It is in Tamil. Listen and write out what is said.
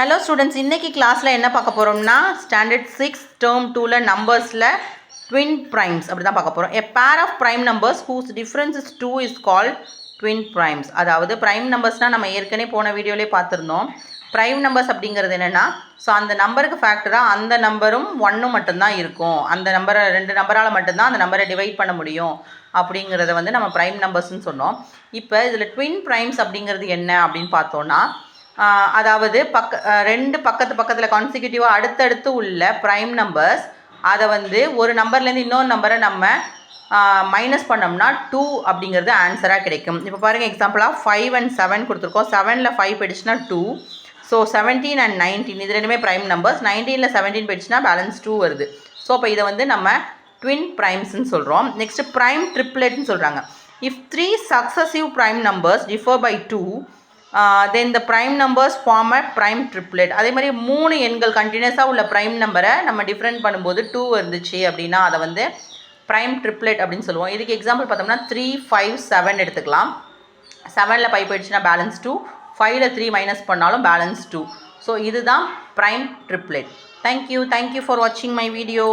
ஹலோ ஸ்டூடெண்ட்ஸ், இன்றைக்கி கிளாஸில் என்ன பார்க்க போகிறோம்னா ஸ்டாண்டர்ட் 6 டேர்ம் 2ல் நம்பர்ஸில் ட்வின் ப்ரைம்ஸ் அப்படி தான் பார்க்க போகிறோம். A pair of prime numbers whose difference is 2 is called twin primes. அதாவது ப்ரைம் நம்பர்ஸ்னால் நம்ம ஏற்கனவே போன வீடியோலேயே பார்த்துருந்தோம். ப்ரைம் நம்பர்ஸ் அப்படிங்கிறது என்னென்னா, ஸோ அந்த நம்பருக்கு ஃபேக்டராக அந்த நம்பரும் 1 மட்டும்தான் இருக்கும். அந்த நம்பரை 2 நம்பரால் மட்டும்தான் அந்த நம்பரை டிவைட் பண்ண முடியும் அப்படிங்கிறத வந்து நம்ம ப்ரைம் நம்பர்ஸ்ன்னு சொன்னோம். இப்போ இதில் ட்வின் ப்ரைம்ஸ் அப்படிங்கிறது என்ன அப்படின்னு பார்த்தோன்னா, அதாவது ரெண்டு பக்கத்தில் கான்சிக்யூட்டிவாக அடுத்தடுத்து உள்ள ப்ரைம் நம்பர்ஸ் அதை வந்து ஒரு நம்பர்லேருந்து இன்னொரு நம்பரை நம்ம மைனஸ் பண்ணோம்னா 2 அப்படிங்கிறது ஆன்சராக கிடைக்கும். இப்போ பாருங்கள், எக்ஸாம்பிளாக 5 and 7 கொடுத்துருக்கோம். 7ல் 5 போயிடுச்சுன்னா 2. ஸோ 17 and 19 இது ரெண்டுமே ப்ரைம் நம்பர்ஸ். 19ல் 17 போயிடுச்சுன்னா பேலன்ஸ் 2 வருது. ஸோ இப்போ இதை வந்து நம்ம ட்வின் ப்ரைம்ஸ்ன்னு சொல்கிறோம். நெக்ஸ்ட்டு ப்ரைம் ட்ரிப்ளெட்னு சொல்கிறாங்க. If 3 successive prime numbers differ by 2 then the prime numbers form a prime triplet. அதே மாதிரி 3 எண்கள் கண்டினியூஸாக உள்ள ப்ரைம் நம்பரை நம்ம டிஃப்ரெண்ட் பண்ணும்போது 2 இருந்துச்சு அப்படின்னா அதை வந்து ப்ரைம் ட்ரிப்ளெட் அப்படின்னு சொல்லுவோம். இதுக்கு எக்ஸாம்பிள் பார்த்தோம்னா 3, 5, 7 எடுத்துக்கலாம். 7ல் 5 போயிடுச்சுன்னா பேலன்ஸ் 2. 5ல் 3 மைனஸ் பண்ணாலும் பேலன்ஸ் 2. ஸோ இதுதான் ப்ரைம் ட்ரிப்ளெட். தேங்க்யூ ஃபார் வாட்சிங் மை வீடியோ.